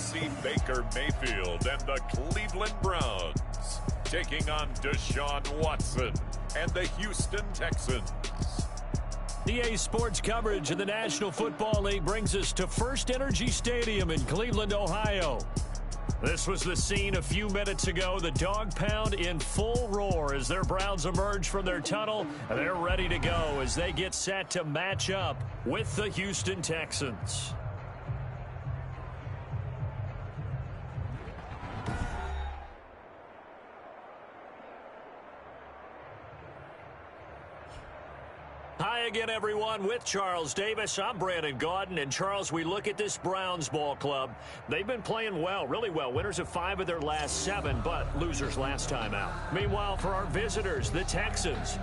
see Baker Mayfield and the Cleveland Browns taking on Deshaun Watson and the Houston Texans. EA Sports coverage of the National Football League brings us to First Energy Stadium in Cleveland, Ohio. This was the scene a few minutes ago. The dog pound in full roar as their Browns emerge from their tunnel. They're ready to go as they get set to match up with the Houston Texans. Hi again, everyone. With Charles Davis, I'm Brandon Gaudin. And, Charles, we look at this Browns ball club. They've been playing well, really well. Winners of 5 of their last 7, but losers last time out. Meanwhile, for our visitors, the Texans,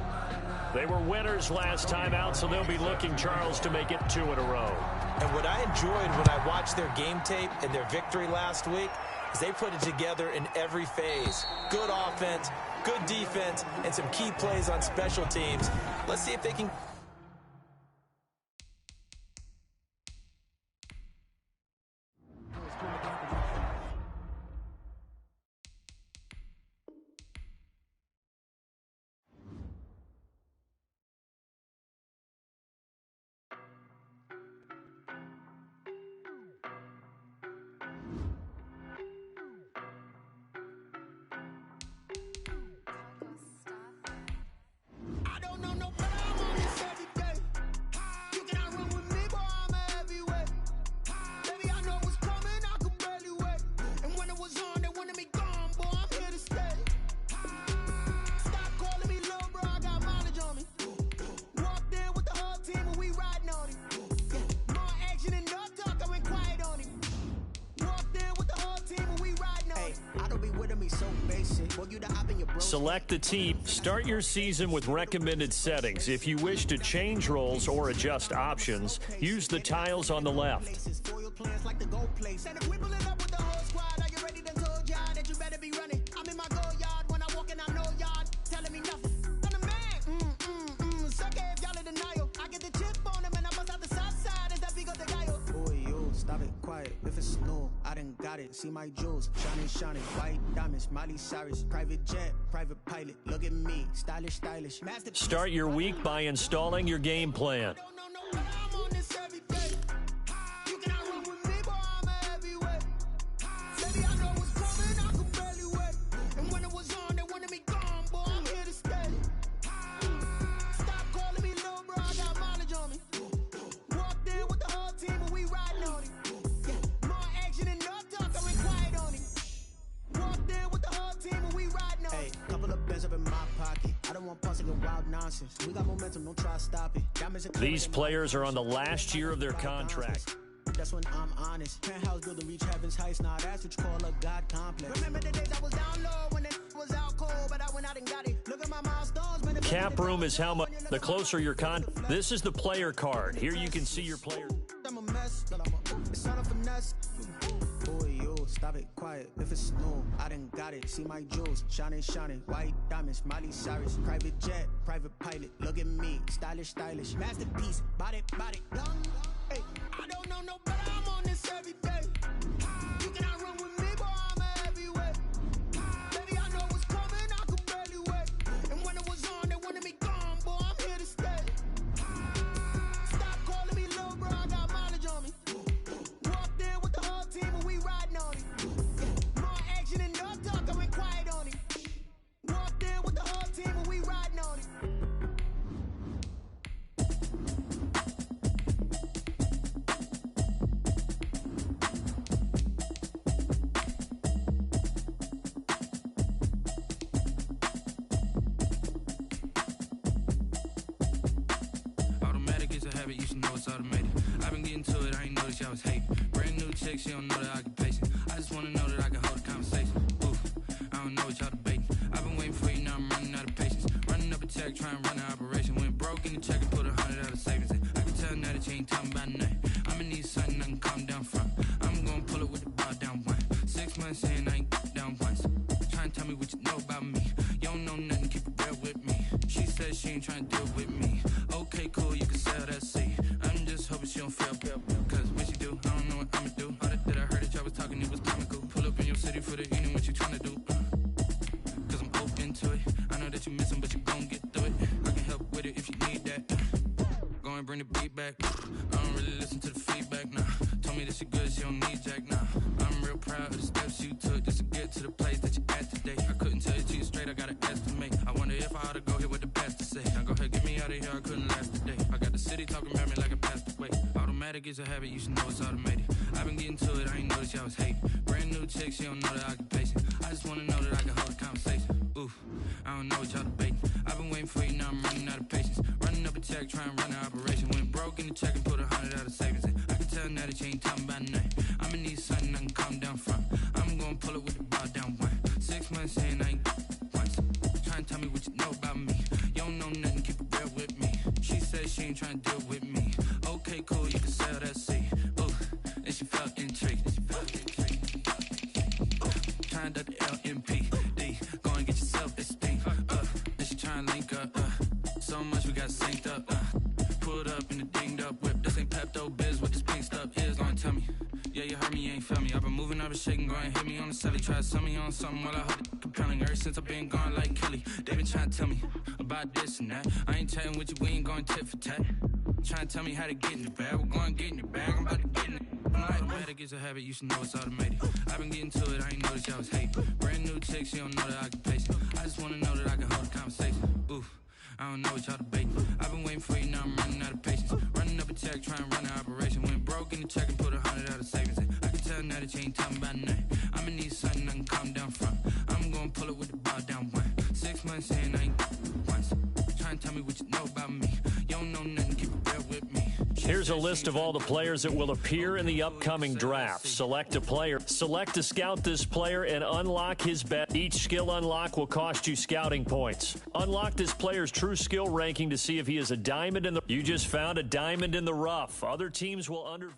they were winners last time out, so they'll be looking, Charles, to make it 2 in a row. And what I enjoyed when I watched their game tape and their victory last week is they put it together in every phase. Good offense, good defense, and some key plays on special teams. Let's see if they can... Select the team. Start your season with recommended settings. If you wish to change roles or adjust options, use the tiles on the left. See my jewels, shining, white diamonds, Miley Cyrus, private jet, private pilot, look at me, stylish. Start your week by installing your game plan. These players are on the last year of their contract. That's when I'm honest. Penthouse building reach heaven's heights. Now that's what you call a God complex. Remember the days I was down low when it was out cold, but I went out and got it. Look at my milestones, man. Cap room is how much. The closer your This is the player card. Here you can see your player. I'm a mess, but it's not a finesse. Boy, yo, stop it, quiet. If it's snow, I done got it. See my jewels, shining, white diamonds, Miley Cyrus, private jet, private pilot. Look at me, stylish, masterpiece, body, young. Hey, I don't know no better. I'm on this every day. You cannot run with me, boy. I'm a heavyweight. Baby, I know what's coming. I could barely wait. And when it was on, they wanted me gone, boy. I'm here to stay. Stop calling me little bro. I got mileage on me. Walked in with the whole team and we riding on it. More action and no talk. I went quiet on it. Walked in with the whole team and we riding on it. She don't know the occupation. I just wanna know that I can hold a conversation. Oof, I don't know what y'all debating. I've been waiting for you, now I'm running out of patience. Running up a check, trying to run an operation. Went broke in the check and put 100 out of savings in. I can tell now that you ain't talking about nothing. I'ma need something I can calm down from. I'm gonna pull it with the bar down one. 6 months in, I ain't down once. Trying to tell me what you know about me. You don't know nothing, keep it real with me. She said she ain't trying to deal with me. Okay, cool, you can sell that seed. I'm just hoping she don't fail. Cause when she do, I don't know what I'ma do. All that I heard that y'all was talking, it was for the steps you took just to get to the place that you're at today. I couldn't tell it to you straight, I gotta estimate. I wonder if I ought to go here with the best to say. Now go ahead, get me out of here, I couldn't last today. I got the city talking about me like a passed away. Automatic is a habit, you should know it's automated. I've been getting to it, I ain't noticed y'all was hating. Brand new chick, she don't know the occupation. I just wanna know that I can hold a conversation. Oof, I don't know what y'all debating. I've been waiting for you, now I'm running out of patience. Running up a check, trying to run an operation. Went broke in the check and put 100 out of savings in. I can tell now that you ain't talking about nothing. I'ma need something I can calm down from. I'm gonna pull it with the bar down one. 6 months saying I ain't once. Trying to tell me what you know about me. You don't know nothing, keep it real with me. She said she ain't trying to deal with me. Okay, cool, you can sell that seat. Ooh, and she felt intrigued. Trying to the LMPD. Go and get your self-esteem. And she trying to link up. So much we got synced up. Pulled up in the dinged up whip. This ain't Pepto-Biz, what this pink stuff is. Gonna tell me. Yeah, you heard me, you ain't felt me. I've been moving, I've been shaking, go and hit me on the celly. Try to sell me on something while I heard it compelling. Ever since I've been gone like Kelly, they been trying to tell me about this and that. I ain't chatting with you, we ain't going tit for tat. Trying to tell me how to get in the bag. We're going to get in your bag, I'm about to get in it. Automatic is a habit, you should know it's automated. I've been getting to it, I ain't noticed y'all was hating. Brand new chick, she don't know the occupation. I just wanna know that I can hold a conversation. Oof, I don't know what y'all debating. I've been waiting for you, now I'm running out of patience. Running up a check, trying to run an operation. Went broke in the check and put 100 out of savings in. I can tell now that you ain't talking about nothing. I'ma need something I can calm down from. I'm gonna pull it with the bar down one. 6 months saying I ain't once. Trying to tell me what you know about me. You don't know nothing, keep it real with me. Here's a list of all the players that will appear in the upcoming draft. Select a player. Select to scout this player and unlock his bet. Each skill unlock will cost you scouting points. Unlock this player's true skill ranking to see if he is a diamond in the... You just found a diamond in the rough. Other teams will under...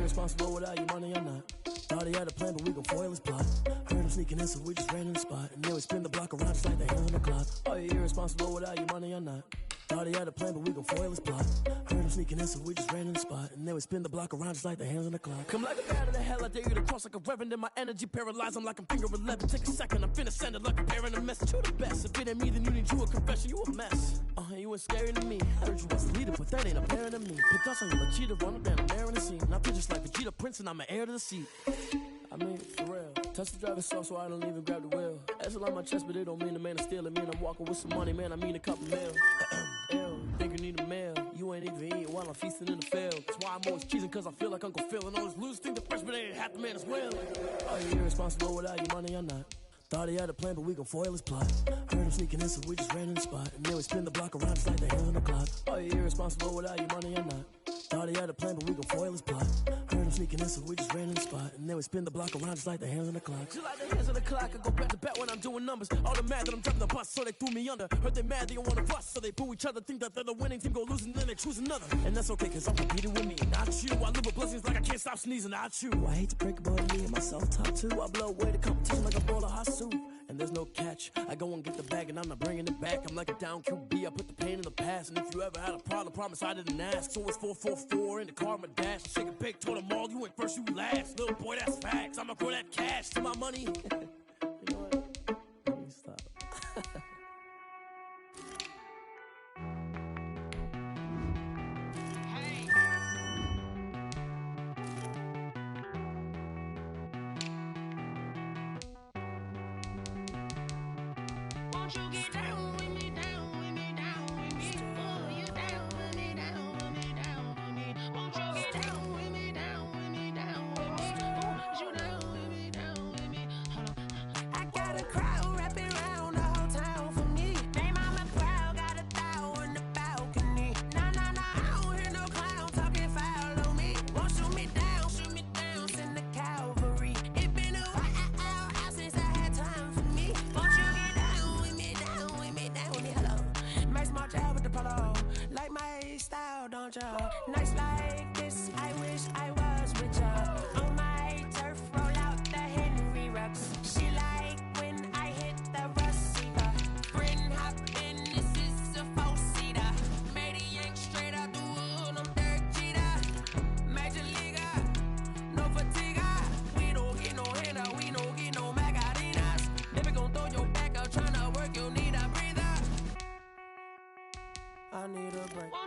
Responsible without your money or not. Thought he had a plan, but we gon' foil his plot. Heard him sneaking in, so we just ran in the spot. And then we spin the block around just like the hands on the clock. Are you irresponsible without your money or not? Thought he had a plan, but we gon' foil his plot. Heard him sneaking in, so we just ran in the spot. And then we spin the block around just like the hands on the clock. Come like a bat of the hell, I dare you to cross like a reverend. And my energy paralyzed, I'm like I'm finger 11. Take a second, I'm finna send it like a parent a message. You the best, if it ain't me, then you need you a confession. You a mess, you ain't scary to me. Heard you was the leader, but that ain't apparent to me. Put dust on you like cheetah, run up down, bearing the scene. And I feel just like Vegeta Prince, and I'm an heir to the seat. I mean, for real. Touch the driver's soft so I don't even grab the wheel. That's on my chest, but it don't mean the man is stealing. Mean I'm walking with some money, man, I mean a couple mil. Ew, think you need a meal. You ain't even eating while I'm feasting in the field. That's why I'm always cheesing, cause I feel like Uncle Phil. And all those losers think the freshman ain't half the man as well. Are you irresponsible without your money or not? Thought he had a plan, but we gon' foil his plot. Heard him sneaking in, so we just ran in the spot. And then we spin the block around just like the hands on the clock. Are you irresponsible without your money or not? Thought he had a plan, but we gon' foil his plot. Heard him sneaking in, so we just ran in the spot. And then we spin the block around just like the hands on the clock. Just like the hands on the clock, I go back to back when I'm doing numbers. All the mad that I'm dropping the bus, so they threw me under. Heard they mad, they don't wanna bust, so they boo each other. Think that they're the winning team, go losing, then they choose another. And that's okay, cause I'm competing with me, not you. I live with blessings like I can't stop sneezing, not you. I hate to break it, but me and myself top two. I blow away the competition like a bowl of hot soup. And there's no catch. I go and get the bag and I'm not bringing it back. I'm like a down QB, I put the pain in the past. And if you ever had a problem, promise I didn't ask. So it's 444 in the car, my dash. Shake a big, told them all, you went first, you last. Little boy, that's facts. I'ma throw that cash to my money. You know what? Let me stop. Won't you get down with me, down with me, down with me? Oh, you down with me, down with me, down with me. Won't you get down with me, down with me, down with me? Oh, you down with me, down with me. Hold on. I got a crowd wrapping around the whole town for me. They mama proud, got a thou in the balcony. Nah, I don't hear no clown talking foul on me. Won't shoot me down, send the cavalry. It been a while since I had time for me. Won't you get down with me, down with me, down with me? Hello.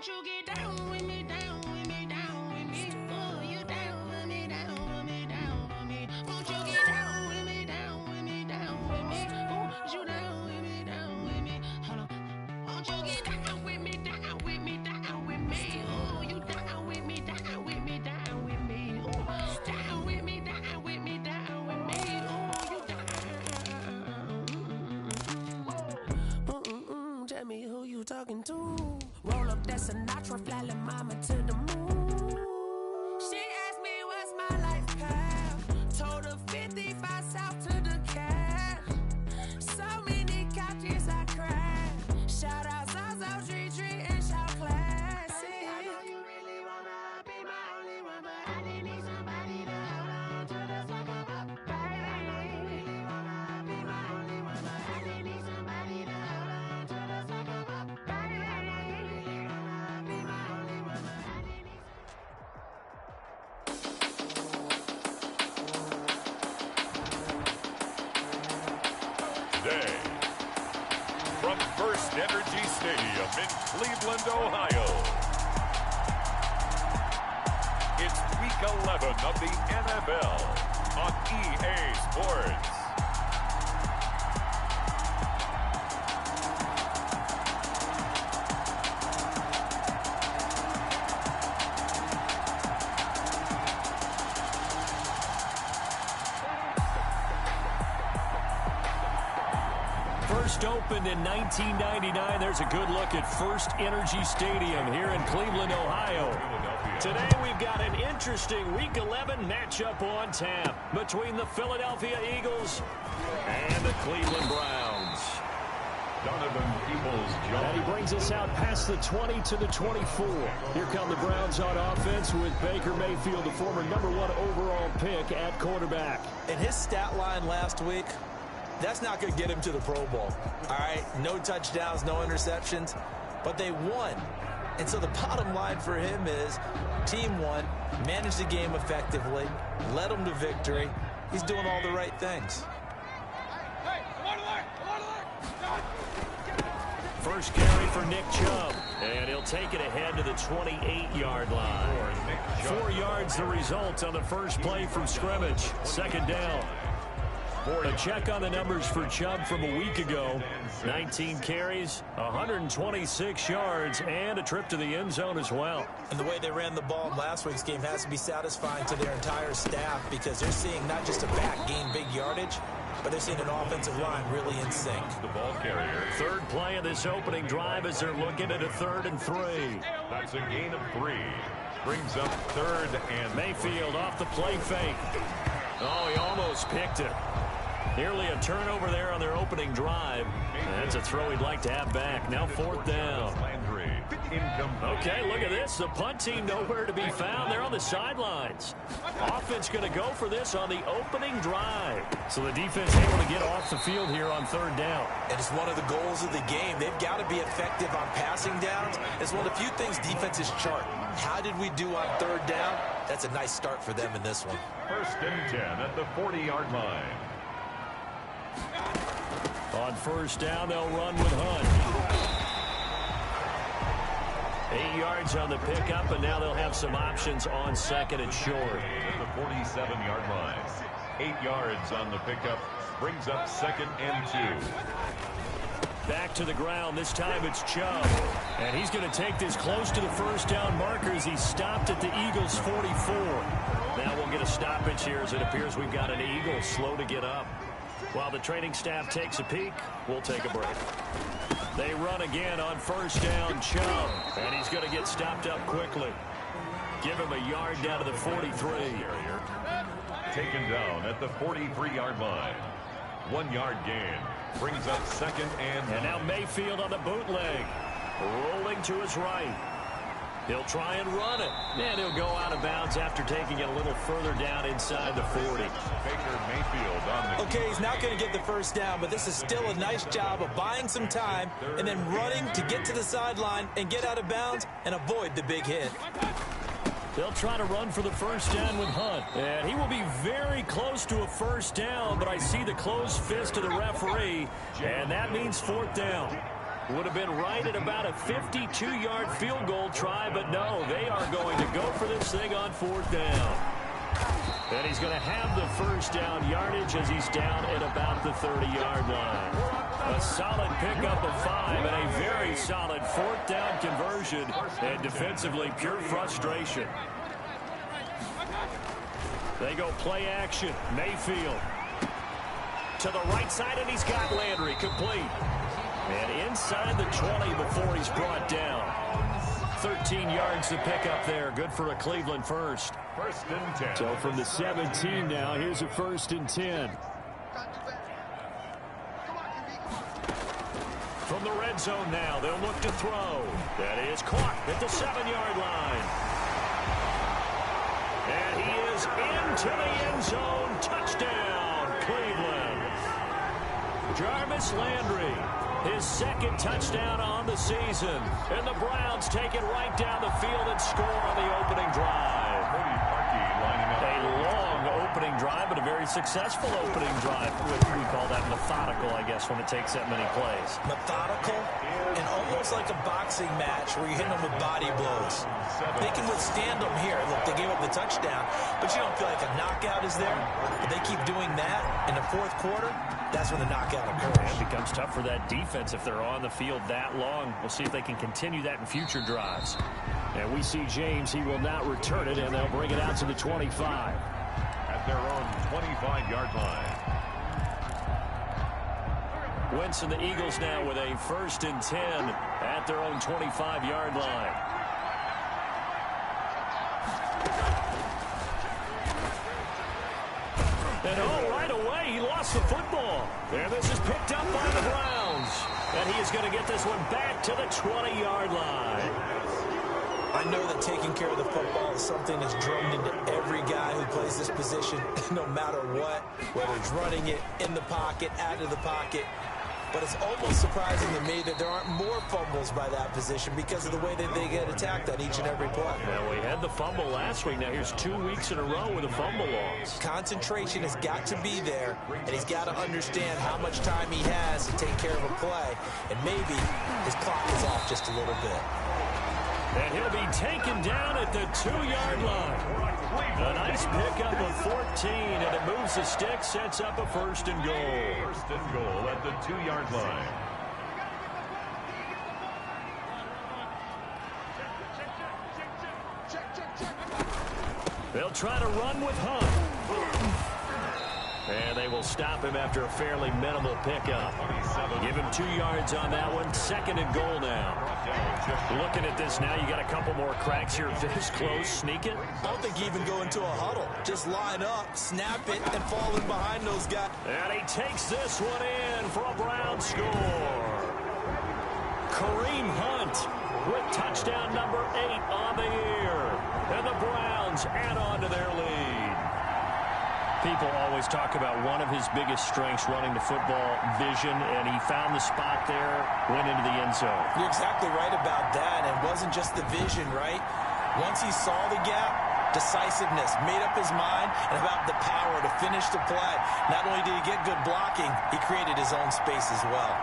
Won't you get down with me, down with me, down with me? Oh, you down with me, down with me, down with me. Won't you get down with me, down with me, down with me? Oh, you down with me, down with me. Hold on. Won't you get down with me, down with me, down with me? Oh, you down with me, down with me, down with me. Oh, down with me, down with me, down with me. Oh, you down. Tell me who you talking to. Roll up that Sinatra, fly la mama to the moon. She asked me what's my life path. Told her 55 south to the cat. So many couches I cried. Shout out Zazo, Tree Tree, and shout classy. I know you really wanna be my only one, but I didn't need somebody to hold on to the fuck up, baby. I know you really wanna be my only one, but I didn't need somebody to hold on to the fuck up, baby. I know you really wanna be my only one, but I didn't need Today, from First Energy Stadium in Cleveland, Ohio, it's Week 11 of the NFL on EA Sports. First opened in 1999. There's a good look at First Energy Stadium here in Cleveland, Ohio. Today we've got an interesting Week 11 matchup on tap between the Philadelphia Eagles and the Cleveland Browns. Donovan Peoples-Jones. And he brings us out past the 20 to the 24. Here come the Browns on offense with Baker Mayfield, the former #1 overall pick at quarterback. And his stat line last week, that's not going to get him to the Pro Bowl. All right, no touchdowns, no interceptions, but they won. And so the bottom line for him is team won, managed the game effectively, led them to victory. He's doing all the right things. First carry for Nick Chubb, and he'll take it ahead to the 28-yard line. 4 yards the result on the first play from scrimmage. Second down. A check on the numbers for Chubb from a week ago. 19 carries, 126 yards, and a trip to the end zone as well. And the way they ran the ball in last week's game has to be satisfying to their entire staff because they're seeing not just a back gain big yardage, but they're seeing an offensive line really in sync. The ball carrier. Third play of this opening drive as they're looking at a 3rd and 3. That's a gain of 3. Brings up 3rd and Mayfield off the play fake. Oh, he almost picked it. Nearly a turnover there on their opening drive. That's a throw he'd like to have back. Now 4th down. Okay, look at this. The punt team nowhere to be found. They're on the sidelines. Offense going to go for this on the opening drive. So the defense able to get off the field here on 3rd down. And it's one of the goals of the game. They've got to be effective on passing downs. It's one of the few things defenses chart. How did we do on 3rd down? That's a nice start for them in this one. 1st and 10 at the 40-yard line. On 1st down, they'll run with Hunt. 8 yards on the pickup, and now they'll have some options on 2nd and short. At the 47-yard line. 8 yards on the pickup. Brings up 2nd and 2. Back to the ground. This time it's Chubb. And he's going to take this close to the 1st down marker as he stopped at the Eagles' 44. Now we'll get a stoppage here as it appears we've got an Eagle slow to get up. While the training staff takes a peek, we'll take a break. They run again on 1st down, Chubb. And he's going to get stopped up quickly. Give him a yard down to the 43. Taken down at the 43-yard line. 1 yard gain. Brings up 2nd and 9. And now Mayfield on the bootleg. Rolling to his right. He'll try and run it. And he'll go out of bounds after taking it a little further down inside the 40. Baker Mayfield on the... Okay, he's not going to get the 1st down, but this is still a nice job of buying some time and then running to get to the sideline and get out of bounds and avoid the big hit. They'll try to run for the 1st down with Hunt. And he will be very close to a 1st down, but I see the closed fist of the referee, and that means 4th down. Would have been right at about a 52-yard field goal try, but no, they are going to go for this thing on 4th down. And he's going to have the first down yardage as he's down at about the 30-yard line. A solid pickup of 5 and a very solid 4th down conversion, and defensively pure frustration. They go play action. Mayfield to the right side, and he's got Landry complete. And inside the 20 before he's brought down. 13 yards to pick up there. Good for a Cleveland first. 1st and 10. So from the 17 now, here's a 1st and 10. From the red zone now, they'll look to throw. That is caught at the 7-yard line. And he is into the end zone. Touchdown, Cleveland. Jarvis Landry, his 2nd touchdown on the season. And the Browns take it right down the field and score on the opening drive. A long opening drive, but a very successful opening drive. We call that methodical, I guess, when it takes that many plays. Methodical and almost like a boxing match where you hit them with body blows. They can withstand them here. Look, they gave up the touchdown, but you don't feel like a knockout is there. But they keep doing that in the 4th quarter. That's when the knockout occurs. It becomes tough for that defense if they're on the field that long. We'll see if they can continue that in future drives. And we see James. He will not return it, and they'll bring it out to the 25. At their own 25-yard line. Wentz and the Eagles now with a 1st and 10 at their own 25-yard line. And right away, he lost the football. And this is picked up by the Browns. And he is going to get this one back to the 20-yard line. I know that taking care of the football is something that's drummed into every guy who plays this position, no matter what, whether it's running it, in the pocket, out of the pocket. But it's almost surprising to me that there aren't more fumbles by that position because of the way that they get attacked on each and every play. Well, we had the fumble last week. Now here's 2 weeks in a row with a fumble loss. Concentration has got to be there, and he's got to understand how much time he has to take care of a play. And maybe his clock is off just a little bit. And he'll be taken down at the 2-yard line. A nice pickup of 14, and it moves the stick, sets up a 1st and goal. 1st and goal at the 2-yard line. They'll try to run with Hunt. And they will stop him after a fairly minimal pickup. Give him 2 yards on that one. 2nd and goal now. Looking at this now, you got a couple more cracks here. This close, sneak it. I don't think you even go into a huddle. Just line up, snap it, and fall in behind those guys. And he takes this one in for a Brown score. Kareem Hunt with touchdown number 8 on the year. And the Browns add on to their lead. People always talk about one of his biggest strengths running the football, vision, and he found the spot there, went into the end zone. You're exactly right about that, and it wasn't just the vision, right? Once he saw the gap, decisiveness, made up his mind, and about the power to finish the play. Not only did he get good blocking, he created his own space as well.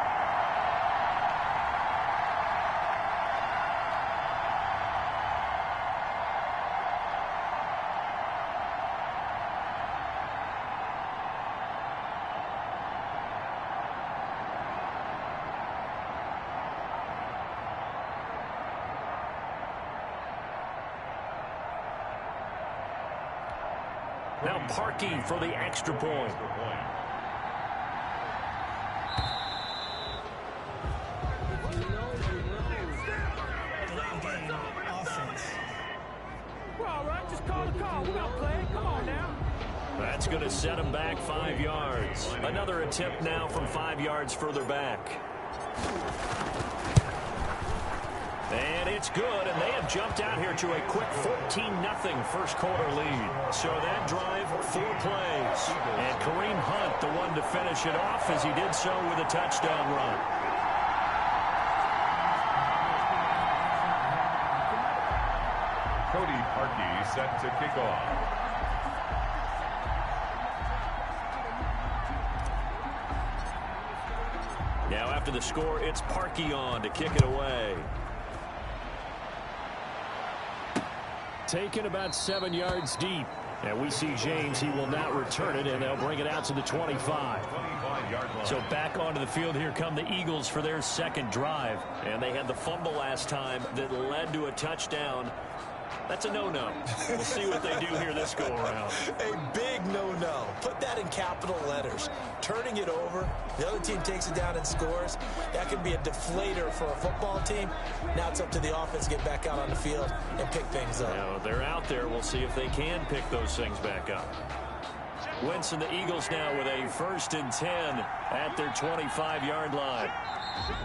Now Parkey for the extra point. We're all right. Just call the call. We're going to play it. Come on now. That's going to set him back 5 yards. Another attempt now from 5 yards further back. And it's good, and they have jumped out here to a quick 14-0 first quarter lead. So that drive, 4 plays. And Kareem Hunt, the one to finish it off, as he did so with a touchdown run. Cody Parkey set to kick off. Now after the score, it's Parkey on to kick it away. Taken about 7 yards deep. And we see James, he will not return it, and they'll bring it out to the 25. So back onto the field, here come the Eagles for their second drive. And they had the fumble last time that led to a touchdown. That's a no-no. We'll see what they do here this go-around. A big no-no. Put that in capital letters. Turning it over, the other team takes it down and scores. That can be a deflator for a football team. Now it's up to the offense to get back out on the field and pick things up. Now, they're out there. We'll see if they can pick those things back up. Wentz and the Eagles now with a 1st and 10 at their 25-yard line.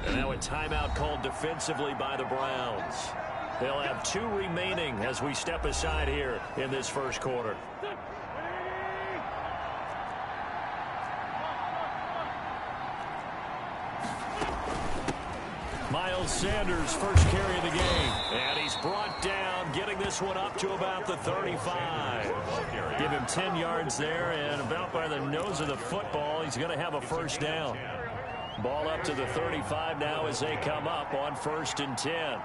And now a timeout called defensively by the Browns. They'll have 2 remaining as we step aside here in this first quarter. Miles Sanders, first carry of the game. And he's brought down, getting this one up to about the 35. Give him 10 yards there, and about by the nose of the football, he's going to have a first down. Ball up to the 35 now as they come up on 1st and 10.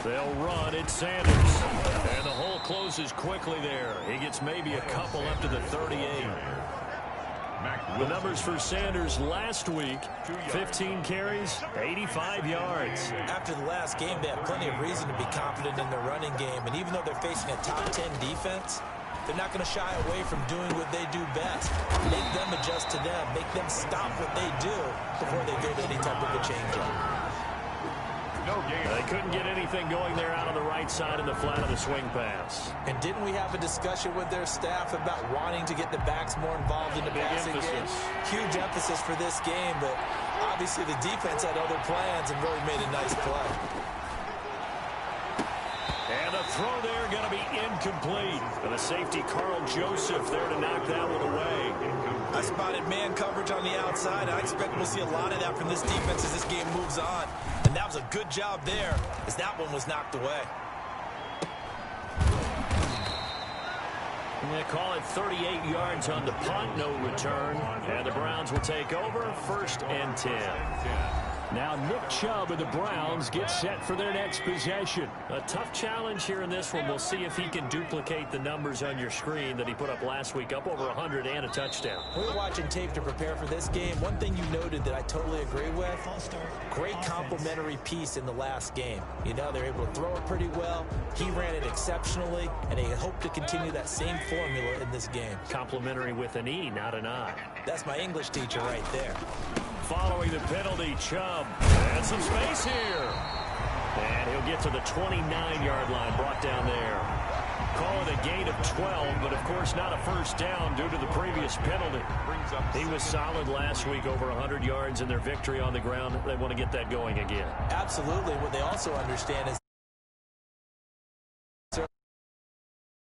They'll run. It's Sanders. And the hole closes quickly there. He gets maybe a couple up to the 38. The numbers for Sanders last week, 15 carries, 85 yards. After the last game, they have plenty of reason to be confident in their running game. And even though they're facing a top 10 defense, they're not going to shy away from doing what they do best. Make them adjust to them. Make them stop what they do before they go to any type of a change-up. They couldn't get anything going there out on the right side in the flat of the swing pass. And didn't we have a discussion with their staff about wanting to get the backs more involved in the passing game? Huge emphasis for this game, but obviously the defense had other plans and really made a nice play. And the throw there going to be incomplete. And the safety, Carl Joseph, there to knock that one away. I spotted man coverage on the outside. I expect we'll see a lot of that from this defense as this game moves on. And that was a good job there as that one was knocked away. They call it 38 yards on the punt, no return. And the Browns will take over, 1st and 10. Now Nick Chubb of the Browns gets set for their next possession. A tough challenge here in this one. We'll see if he can duplicate the numbers on your screen that he put up last week, up over 100 and a touchdown. We were watching tape to prepare for this game. One thing you noted that I totally agree with, great complimentary piece in the last game. You know, they're able to throw it pretty well. He ran it exceptionally, and they hope to continue that same formula in this game. Complimentary with an E, not an I. That's my English teacher right there. Following the penalty, Chubb. And some space here. And he'll get to the 29-yard line, brought down there. Call it a gain of 12, but of course not a first down due to the previous penalty. He was solid last week, over 100 yards in their victory on the ground. They want to get that going again. Absolutely. What they also understand is